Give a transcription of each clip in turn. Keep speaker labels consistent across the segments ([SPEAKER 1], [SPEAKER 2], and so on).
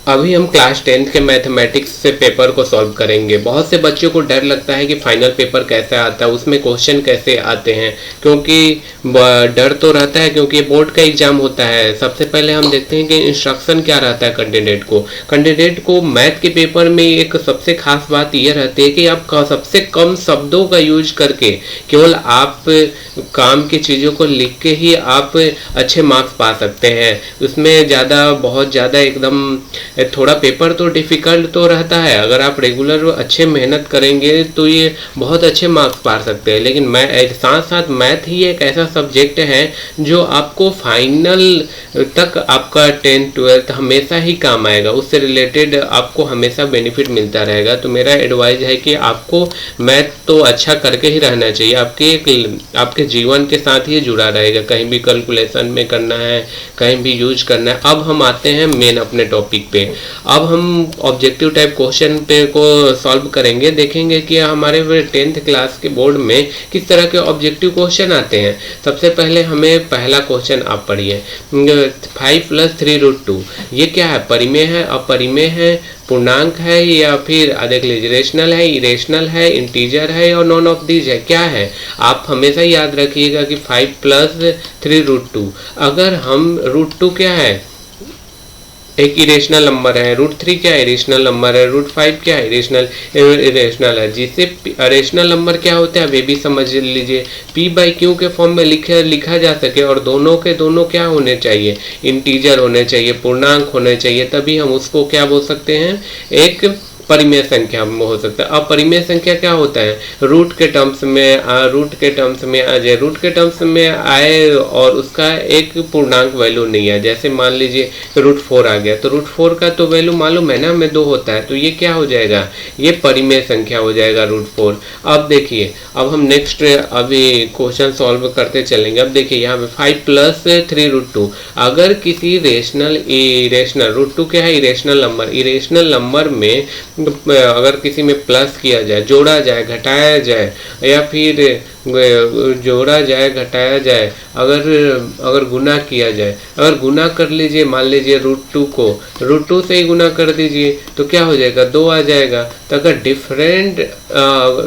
[SPEAKER 1] अभी हम class 10th के मैथमेटिक्स से पेपर को सॉल्व करेंगे। बहुत से बच्चों को डर लगता है कि फाइनल पेपर कैसे आता है, उसमें क्वेश्चन कैसे आते हैं, क्योंकि डर तो रहता है क्योंकि बोर्ड का एग्जाम होता है। सबसे पहले हम देखते हैं कि इंस्ट्रक्शन क्या रहता है कैंडिडेट को मैथ के पेपर में एक सबसे खास बात यह रहती है कि आप सबसे कम शब्दों का यूज करके केवल आप काम की चीज़ों को लिख के ही आप अच्छे मार्क्स पा सकते हैं। उसमें बहुत ज़्यादा एकदम थोड़ा पेपर तो डिफ़िकल्ट तो रहता है, अगर आप रेगुलर अच्छे मेहनत करेंगे तो ये बहुत अच्छे मार्क्स पा सकते हैं। लेकिन साथ साथ मैथ ही एक ऐसा सब्जेक्ट है जो आपको फाइनल तक आपका 10th 12th हमेशा ही काम आएगा, उससे रिलेटेड आपको हमेशा बेनिफिट मिलता रहेगा। तो मेरा एडवाइस है कि आपको मैथ तो अच्छा करके ही रहना चाहिए, आपके जीवन के साथ ही जुड़ा रहेगा, कहीं भी कैलकुलेशन में करना है, कहीं भी यूज करना है। अब हम आते हैं मेन अपने टॉपिक पे। अब हम ऑब्जेक्टिव टाइप क्वेश्चन पे को सॉल्व करेंगे, देखेंगे कि हमारे 10th क्लास के बोर्ड में किस तरह के ऑब्जेक्टिव क्वेश्चन आते हैं। सबसे पहले हमें पहला क्वेश्चन आप पढ़िए, 5 + 3√2 ये क्या है? परिमेय है, अपरिमेय है, पूर्णांक है, या फिर देख लीजिए रेशनल है, इरेशनल है, इंटीजर है, और नॉन ऑफ दीज है। क्या है? आप हमेशा याद रखिएगा कि 5 + 3√2, अगर हम √2 क्या है? एक इरेशनल नंबर है। √3 क्या है? इरेशनल नंबर है। √5 क्या है? इरेशनल है। जिससे रेशनल नंबर क्या होता है, वे भी समझ लीजिए। p/q के फॉर्म में लिखा जा सके, और दोनों के दोनों क्या होने चाहिए? इंटीजर होने चाहिए, पूर्णांक होने चाहिए, तभी हम उसको क्या बोल सकते हैं? एक परिमेय संख्या में हो सकता है। अब परिमेय संख्या क्या होता है? रूट के टर्म्स में आ जाए, रूट के टर्म्स में आए और उसका एक पूर्णांक वैल्यू नहीं है। जैसे मान लीजिए √4 आ गया, तो √4 का तो वैल्यू मालूम है ना, हमें 2 होता है, तो ये क्या हो जाएगा? ये परिमेय संख्या हो जाएगा √4। अब देखिए, अब हम नेक्स्ट अभी क्वेश्चन सॉल्व करते चलेंगे। अब देखिए यहाँ पे 5 + 3√2, अगर किसी इरेशनल √2 क्या है? इरेशनल नंबर में अगर किसी में प्लस किया जाए, जोड़ा जाए, घटाया जाए, या फिर जोड़ा जाए, घटाया जाए, अगर गुना किया जाए, अगर गुना कर लीजिए, मान लीजिए √2 को √2 से ही गुना कर दीजिए, तो क्या हो जाएगा? 2 आ जाएगा। तो अगर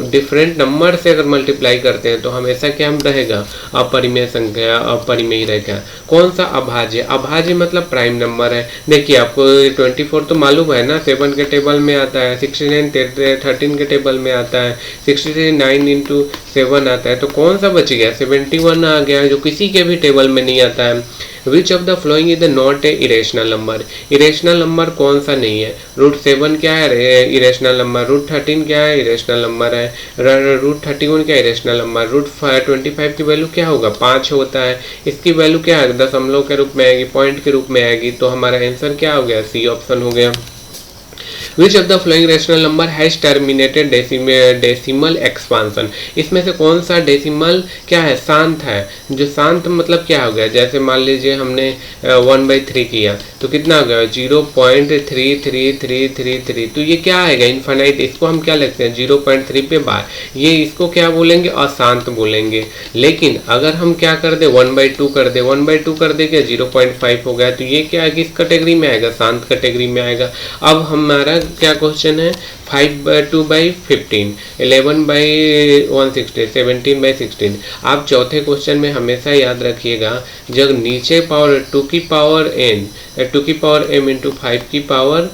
[SPEAKER 1] डिफरेंट नंबर से अगर मल्टीप्लाई करते हैं तो हमेशा क्या हम रहेगा? अपरिमेय संख्या, अपरिमेय ही रहेगा। कौन सा? अभाज्य। अभाज्य मतलब प्राइम नंबर है। देखिए आपको 24 तो मालूम है ना, 7 के टेबल में आता है, 69 13 के टेबल में आता है, 63 9 × 7 आता है, तो कौन सा बच गया? 71 आ गया, जो किसी के भी टेबल में नहीं आता है। Which of the following is not a irrational number? Irrational number कौन सा नहीं है? √7 क्या है? Irrational number. √13 क्या है? इरेशनल नंबर है। √31 क्या इरेशनल नंबर? √25 की वैल्यू क्या होगा? 5 होता है। इसकी वैल्यू क्या है? दशमलव के रूप में आएगी, पॉइंट के रूप में आएगी, तो हमारा आंसर क्या हो गया? सी ऑप्शन हो गया। Which of the following rational number has terminated decimal expansion? इसमें से कौन सा डेसिमल क्या है? शांत है। जो शांत मतलब क्या हो गया? जैसे मान लीजिए हमने 1/3 किया, तो कितना हो गया? 0.33333, तो ये क्या आएगा? इनफाइनाइट। इसको हम क्या लिखते हैं? 0.3 पे बार, ये इसको क्या बोलेंगे? अशांत बोलेंगे। लेकिन अगर हम क्या कर दे? 1/2 कर दे, 1/2 कर दे क्या? 0.5 हो गया, तो ये क्या किस कैटेगरी में आएगा? शांत कैटेगरी में आएगा। अब हमारा क्या क्वेश्चन है? 5/2/15, 11/160, 17/16। आप चौथे क्वेश्चन में हमेशा याद रखिएगा, जब नीचे पावर 2 की पावर n, 2 की पावर m × 5 की पावर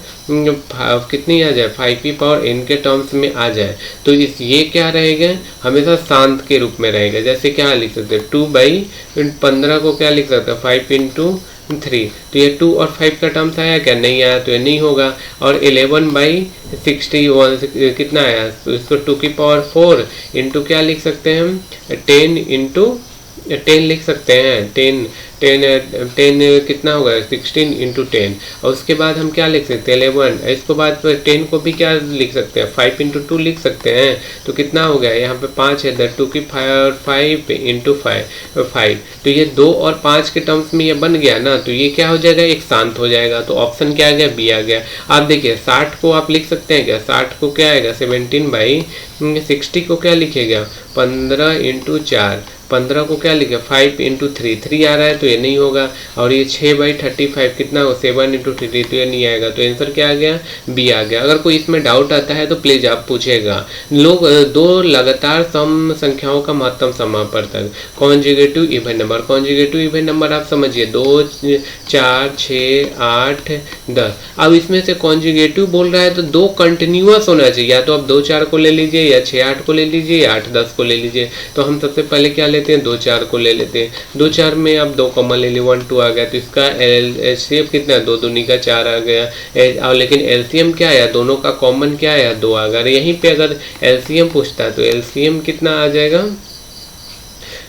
[SPEAKER 1] कितनी आ जाए? 5 की पावर n के टर्म्स में आ जाए, तो ये क्या रहेगा? हमेशा शांत के रूप में रहेगा। जैसे क्या लिख सकते हैं? 2/15 को क्या लिख सकते हैं? 5 × 3, तो ये 2 और 5 का टर्म्स आया क्या? नहीं आया, तो ये नहीं होगा। और 11/61 कितना आया? तो इसको 2 की पावर 4 इंटू क्या लिख सकते हैं हम? 10 × 10 लिख सकते हैं। 10 कितना होगा? 16 × 10, और उसके बाद हम क्या लिख सकते हैं? 11। इसके बाद 10 को भी क्या लिख सकते हैं? 5 × 2 लिख सकते हैं, तो कितना हो गया? यहाँ पे 5 है, 2 की 5 × 5, तो ये 2 और 5 के टर्म्स में ये बन गया ना, तो ये क्या हो जाएगा? एक शांत हो जाएगा। तो ऑप्शन क्या आ गया? बी आ गया। आप देखिए 60 को आप लिख सकते हैं क्या? 60 को क्या आएगा? 17/60 को क्या लिखेगा? 15 × 4, 15 को क्या लिखे 5 इंटू 3 आ रहा है तो ये नहीं होगा। और ये 6/35 कितना हो 7 इंटू 3 तो ये नहीं आएगा। तो आंसर क्या आ गया बी आ गया। अगर कोई इसमें डाउट आता है तो प्लीज आप पूछेगा। लोग दो लगातार सम संख्याओं का महत्तम समापवर्तक conjugative even number. Conjugative even number आप समझिए 2 4 6 8 10। अब इसमें से कॉन्जुगेटिव बोल रहा है तो दो कंटिन्यूअस होना चाहिए, या तो आप 2 4 को ले लीजिए या 6 8 को ले लीजिए या 8 10 को ले लीजिए। तो हम सबसे पहले क्या लेते हैं 2 4 को ले लेते हैं। 2 4 में आप 2 कॉमन ले लिए 1 2 आ गया तो इसका एलसीएम कितना है 2 दूनी का 4 आ गया। और लेकिन एलसीएम क्या आया दोनों का कॉमन क्या आया 2 आ गया। यहीं पे अगर एलसीएम पूछता है तो एलसीएम कितना आ जाएगा,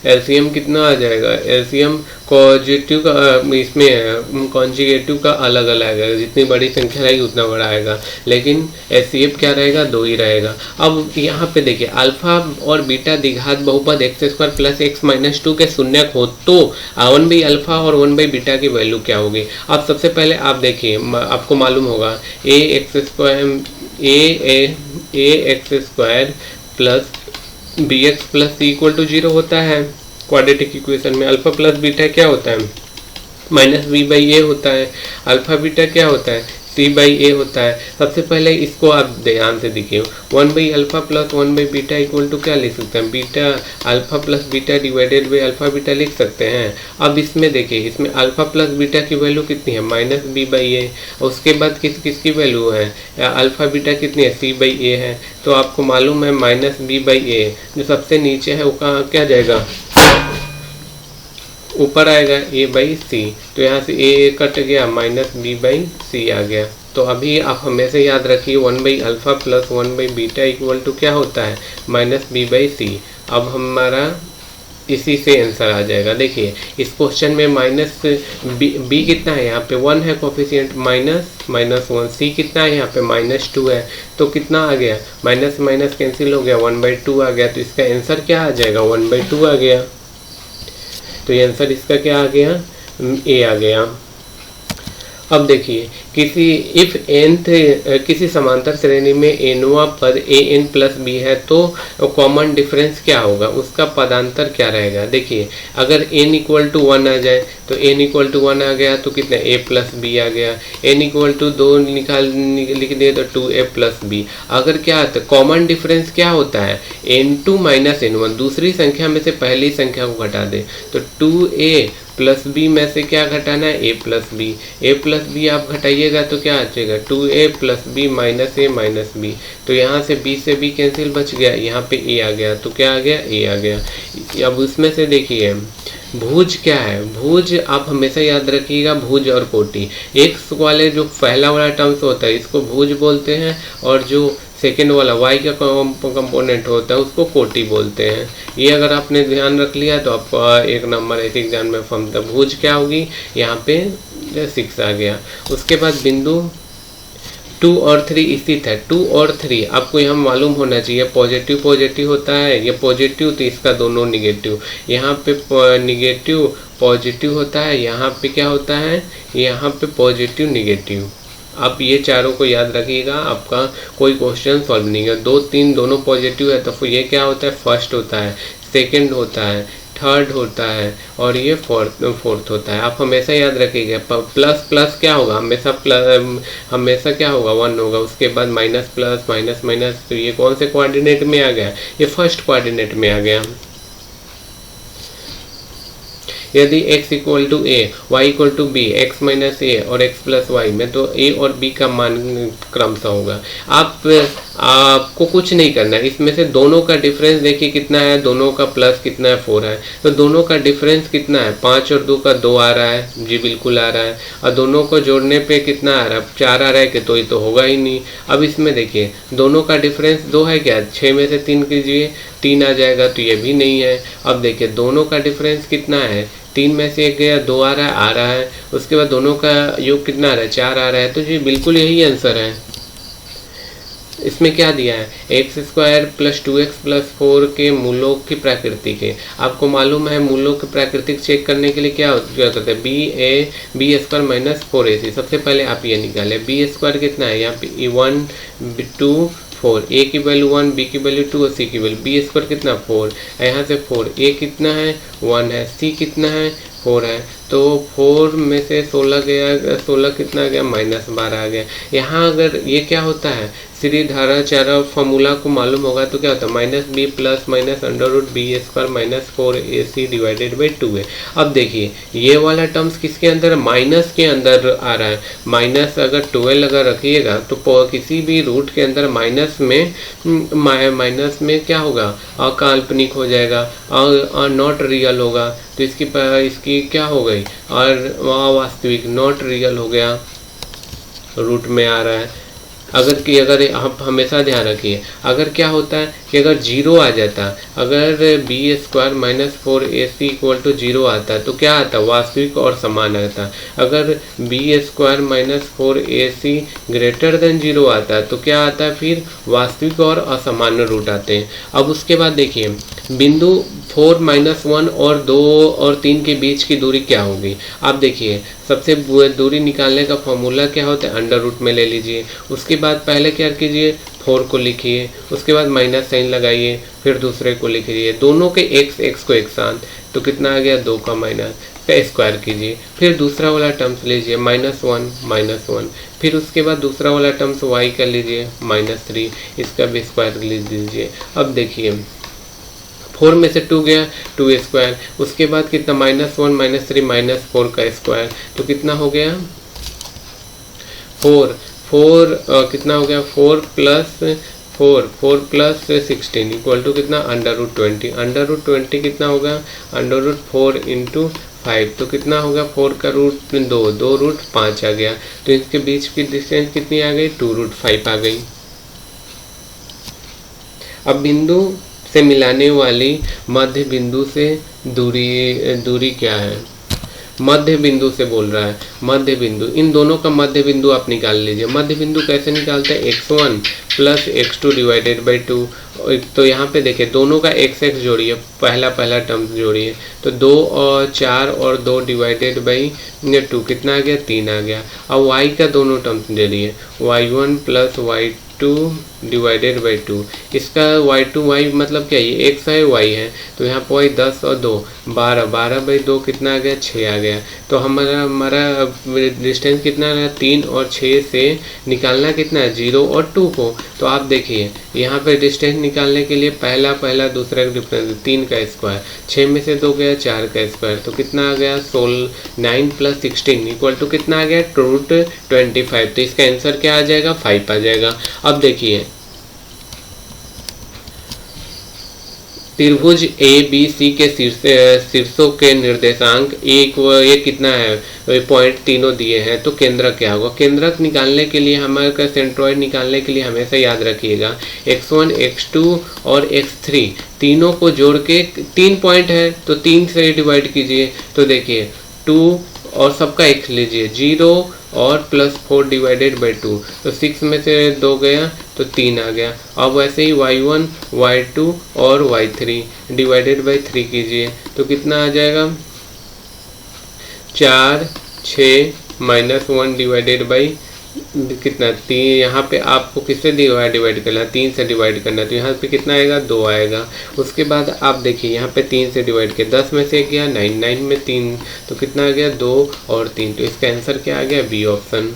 [SPEAKER 1] एलसीएम कितना आ जाएगा, एलसीएम कॉन्जुगेटिव का इसमें कॉन्जुगेटिव का अलग अलग है, जितनी बड़ी संख्या रहेगी उतना बड़ा आएगा, लेकिन एचसीएफ क्या रहेगा 2 ही रहेगा। अब यहाँ पे देखिए अल्फा और बीटा द्विघात बहुपद x² प्लस x माइनस 2 के शून्यक हो तो 1 by अल्फा और 1 by बीटा की वैल्यू क्या होगी। अब सबसे पहले आप देखिए आपको मालूम होगा ax² plus bx plus C equal to 0 होता है। क्वाड्रेटिक इक्वेशन में अल्फा प्लस बीटा क्या होता है माइनस बी बाई ए होता है। अल्फा बीटा क्या होता है सी बाई ए होता है। सबसे पहले इसको आप ध्यान से देखिए 1 by alpha plus 1 by beta equal to क्या लिख सकते हैं beta alpha plus beta divided by alpha beta लिख सकते हैं। अब इसमें देखिए इसमें अल्फा प्लस बीटा की वैल्यू कितनी है माइनस बी बाई ए। उसके बाद किसकी वैल्यू है अल्फा बीटा कितनी है सी बाई ए है। तो आपको मालूम है माइनस बी बाई ए जो सबसे नीचे है वो कहाँ क्या जाएगा ऊपर आएगा ए बाई सी। तो यहाँ से ए कट गया माइनस बी बाई सी आ गया। तो अभी आप हमेशा याद रखिए 1 by alpha plus 1 by beta equal to क्या होता है माइनस बी बाई सी। अब हमारा इसी से आंसर आ जाएगा। देखिए इस क्वेश्चन में माइनस बी कितना है यहाँ पे 1 है कोफिशिएंट माइनस 1। सी कितना है यहाँ पे माइनस 2 है तो कितना आ गया माइनस माइनस कैंसिल हो गया 1/2 आ गया। तो इसका आंसर क्या आ जाएगा 1/2 आ गया। तो ये आंसर इसका क्या आ गया ए आ गया। अब देखिए किसी समांतर श्रेणी में एनवा पद ए एन प्लस बी है तो कॉमन डिफरेंस क्या होगा उसका पदांतर क्या रहेगा। देखिए अगर n इक्वल टू 1 आ जाए तो n इक्वल टू 1 आ गया तो कितना a प्लस बी आ गया। n इक्वल टू 2 लिख दे तो 2a प्लस बी। अगर क्या आता है कॉमन डिफरेंस क्या होता है n2 माइनस n1 दूसरी संख्या में से पहली संख्या को घटा दे तो 2a प्लस बी में से क्या घटाना है ए प्लस बी आप घटाइएगा तो क्या आ जाएगा 2a प्लस बी माइनस ए माइनस बी। तो यहाँ से b से b कैंसिल बच गया यहाँ पे a आ गया तो क्या आ गया a आ गया। अब उसमें से देखिए भुज क्या है भुज आप हमेशा याद रखिएगा भुज और कोटि एक्स वाले जो पहला वाला टर्म्स होता है इसको भुज बोलते हैं और जो सेकेंड वाला y का कंपोनेंट होता है उसको कोटि बोलते हैं। ये अगर आपने ध्यान रख लिया तो आपको एक नंबर ऐसे एग्जाम में फॉर्म था। भुज क्या होगी यहाँ पे 6 आ गया। उसके बाद बिंदु 2 और 3 स्थित है। 2 और 3 आपको यहाँ मालूम होना चाहिए पॉजिटिव होता है ये पॉजिटिव तो इसका दोनों निगेटिव। यहाँ पे निगेटिव पॉजिटिव होता है यहाँ पे क्या होता है यहाँ पे पॉजिटिव निगेटिव। आप ये चारों को याद रखिएगा आपका कोई क्वेश्चन सॉल्व नहीं है। 2 3 दोनों पॉजिटिव है तो फिर ये क्या होता है फर्स्ट होता है सेकंड होता है थर्ड होता है और ये फोर्थ होता है। आप हमेशा याद रखिएगा प्लस प्लस क्या होगा हमेशा क्या होगा 1 होगा। उसके बाद माइनस प्लस माइनस माइनस तो ये कौन से कोऑर्डिनेट में आ गया ये फर्स्ट कोऑर्डिनेट में आ गया। यदि x equal to a y equal to b x minus a और x प्लस वाई में तो a और b का मान क्रमशः होगा। आपको कुछ नहीं करना है इसमें से दोनों का डिफरेंस देखिए कितना है दोनों का प्लस कितना है 4 है तो दोनों का डिफरेंस कितना है 5 और 2 का 2 आ रहा है जी बिल्कुल आ रहा है। और दोनों को जोड़ने पे कितना आ रहा है 4 आ रहा है कि तो ये तो होगा ही नहीं। अब इसमें देखिए दोनों का डिफरेंस 2 है क्या 6 में से 3 कीजिए 3 आ जाएगा तो ये भी नहीं है। अब देखिए दोनों का डिफरेंस कितना है 3 में से 1 गया 2 आ रहा है। उसके बाद दोनों का योग कितना आ रहा है 4 आ रहा है। तो जी बिल्कुल यही आंसर है। इसमें क्या दिया है x² प्लस 2x प्लस 4 के मूलों की प्रकृति के। आपको मालूम है मूलों की प्राकृतिक चेक करने के लिए क्या करते हैं b² माइनस 4ac। सबसे पहले आप ये निकालें b² कितना है यहाँ पे 1 2 4, ए की वैल्यू 1, बी की वैल्यू 2 और सी की वैल्यू, बी स्क्वायर कितना 4, यहाँ से 4, ए कितना है 1 है, सी कितना है 4 है, तो 4 में से 16 गया, 16 कितना आ गया -12 आ गया। यहाँ अगर ये क्या होता है, सीधी धारा चारा फॉर्मूला को मालूम होगा तो क्या होता है, -b plus minus under root B square minus 4ac divided by 2 है। अब देखिए ये वाला टर्म्स किसके अंदर है, माइनस के अंदर आ रहा है। माइनस अगर 12 अगर रखिएगा तो किसी भी रूट के अंदर माइनस में क्या होगा, अकाल्पनिक हो जाएगा और नॉट रियल होगा, तो इसकी क्या हो गई, और वास्तविक नॉट रियल हो गया, रूट में आ रहा है। अगर आप हमेशा ध्यान रखिए, अगर क्या होता है कि अगर 0 आ जाता, अगर B square minus 4ac equal to 0 आता है तो क्या आता, वास्तविक और समान आता। अगर B square minus 4ac greater than 0 आता है तो क्या आता है, फिर वास्तविक और असामान्य रूट आते हैं। अब उसके बाद देखिए बिंदु 4 -1 और 2 और 3 के बीच की दूरी क्या होगी। आप देखिए सबसे दूरी निकालने का फॉर्मूला क्या होता है, अंडर रूट में ले लीजिए। उसके बाद पहले क्या कीजिए, 4 को लिखिए, उसके बाद माइनस साइन लगाइए, फिर दूसरे को लिखिए, दोनों के x को एक साथ, तो कितना आ गया 2 का माइनस का स्क्वायर कीजिए, फिर दूसरा वाला टर्म्स लीजिए -1, फिर उसके बाद दूसरा वाला टर्म्स y कर लीजिए -3, इसका भी स्क्वायर लिख दीजिए। अब देखिए 4 में से 2 गया 2 स्क्वायर, उसके बाद कितना -1 -3 -4 का स्क्वायर, तो कितना हो गया 4 कितना हो गया 4 प्लस 16 इक्वल टू कितना √20, √20 कितना होगा √4 × 5, तो कितना होगा 4 का रूट 2 रूट 5 आ गया, तो इसके बीच की डिस्टेंस कितनी आ गई 2√5 आ गई। अब बिंदु से मिलाने वाली मध्य बिंदु से दूरी क्या है, मध्य बिंदु से बोल रहा है, मध्य बिंदु, इन दोनों का मध्य बिंदु आप निकाल लीजिए। मध्य बिंदु कैसे निकालते हैं, x1 plus x2 divided by 2, तो यहाँ पे देखिए दोनों का x जोड़िए, पहला टर्म्स जोड़िए, तो 2 और 4 और 2 डिवाइडेड बाई 2 कितना आ गया 3 आ गया। अब y का दोनों टर्म्स दे दिए, y1 plus y2 divided by 2, इसका y मतलब क्या है, ये x है y है, तो यहाँ पर y 10 और 2 12 बाई 2 कितना आ गया 6 आ गया। तो हमारा डिस्टेंस कितना रहा 3 और 6 से निकालना कितना है 0 और 2 को। तो आप देखिए यहाँ पे डिस्टेंस निकालने के लिए पहला दूसरा का डिफरेंस 3 का स्क्वायर, 6 में से 2 गया 4 का स्क्वायर, तो कितना आ गया 9 प्लस 16 इक्वल टू कितना आ गया √25, तो इसका आंसर क्या आ जाएगा 5 आ जाएगा। अब देखिए त्रिभुज ABC के शीर्षों के निर्देशांक ये कितना है, पॉइंट तीनों दिए हैं, तो केंद्रक क्या होगा। केंद्रक निकालने के लिए हमारे सेंट्रॉइड निकालने के लिए हमेशा याद रखिएगा x1 x2 और x3 तीनों को जोड़ के 3 पॉइंट है तो 3 से डिवाइड कीजिए, तो देखिए 2 और सबका x लीजिए 0 और +4 डिवाइडेड बाई 2, तो 6 में से 2 गया तो 3 आ गया। अब वैसे ही y1 y2 और y3 डिवाइडेड बाई 3 कीजिए, तो कितना आ जाएगा 4 6 -1 डिवाइडेड बाई कितना 3, यहाँ पे आपको किससे डिवाइड करना है 3 से डिवाइड करना है, तो यहाँ पे कितना आएगा 2 आएगा। उसके बाद आप देखिए यहाँ पे 3 से डिवाइड किया, 10 में से गया 9 में 3, तो कितना आ गया 2 और 3, तो इसका आंसर क्या आ गया बी ऑप्शन।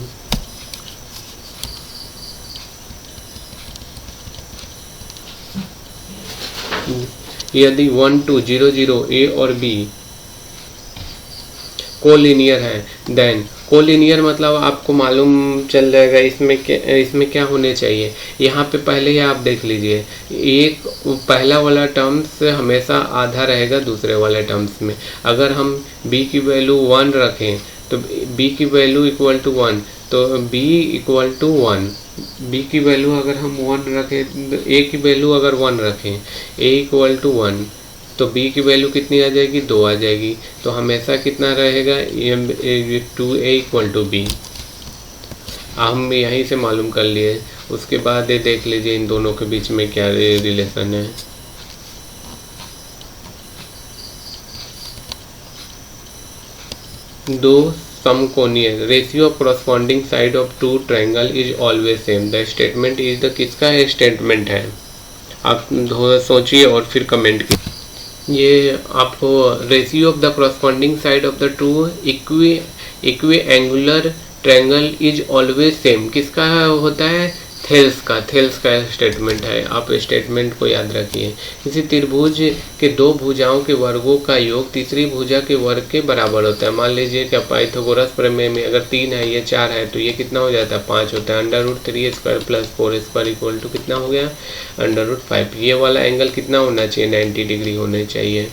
[SPEAKER 1] यदि 1 2 0 0 ए और बी कोलिनियर है, देन कोलिनियर मतलब आपको मालूम चल जाएगा इसमें क्या होने चाहिए। यहाँ पे पहले ही आप देख लीजिए, एक पहला वाला टर्म्स हमेशा आधा रहेगा दूसरे वाले टर्म्स में। अगर हम b की वैल्यू 1 रखें तो b की वैल्यू इक्वल टू 1, तो b इक्वल टू 1, b की वैल्यू अगर हम 1 रखें, a की वैल्यू अगर 1 रखें, a इक्वल टू 1, तो b की वैल्यू कितनी आ जाएगी 2 आ जाएगी, तो हमेशा कितना रहेगा 2a इक्वल टू b। हम यहीं से मालूम कर लिए। उसके बाद ये देख लीजिए इन दोनों के बीच में क्या रिलेशन है। दो समकोणीय, ratio of corresponding side of two triangle is always same. The statement is the, किसका है स्टेटमेंट है, आप सोचिए और फिर कमेंट कीजिए। ये आपको ratio of the corresponding side of the two equi angular triangle is always same, किसका होता है, थेल्स का स्टेटमेंट है। आप स्टेटमेंट को याद रखिए। किसी त्रिभुज के दो भुजाओं के वर्गों का योग तीसरी भुजा के वर्ग के बराबर होता है। मान लीजिए कि पाइथागोरस प्रमेय में अगर 3 है, ये 4 है, तो ये कितना हो जाता है, 5 होता है। √3² + 4² इक्वल टू कितना हो गया, √5। ये वाला एंगल कितना होना चाहिए, 90 डिग्री होने चाहिए।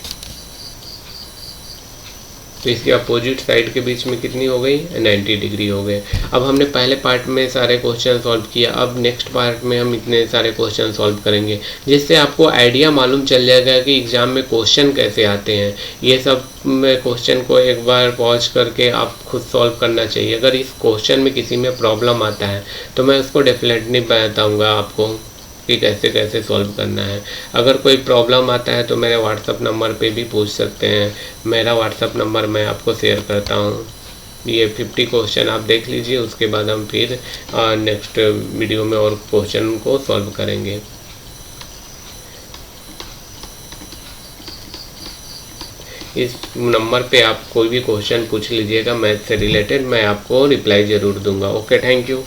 [SPEAKER 1] तो इसके अपोजिट साइड के बीच में कितनी हो गई, 90 डिग्री हो गए। अब हमने पहले पार्ट में सारे क्वेश्चन सॉल्व किया, अब नेक्स्ट पार्ट में हम इतने सारे क्वेश्चन सॉल्व करेंगे, जिससे आपको आइडिया मालूम चल जाएगा कि एग्ज़ाम में क्वेश्चन कैसे आते हैं। ये सब क्वेश्चन को एक बार पॉज करके आप खुद सॉल्व करना चाहिए। अगर इस क्वेश्चन में किसी में प्रॉब्लम आता है तो मैं उसको डेफिनेटली बताऊँगा आपको कि कैसे कैसे सॉल्व करना है। अगर कोई प्रॉब्लम आता है तो मेरे व्हाट्सअप नंबर पे भी पूछ सकते हैं। मेरा व्हाट्सअप नंबर मैं आपको शेयर करता हूँ। ये 50 क्वेश्चन आप देख लीजिए, उसके बाद हम फिर नेक्स्ट वीडियो में और क्वेश्चन को सॉल्व करेंगे। इस नंबर पे आप कोई भी क्वेश्चन पूछ लीजिएगा मैथ से रिलेटेड, मैं आपको रिप्लाई ज़रूर दूंगा। Okay, thank you.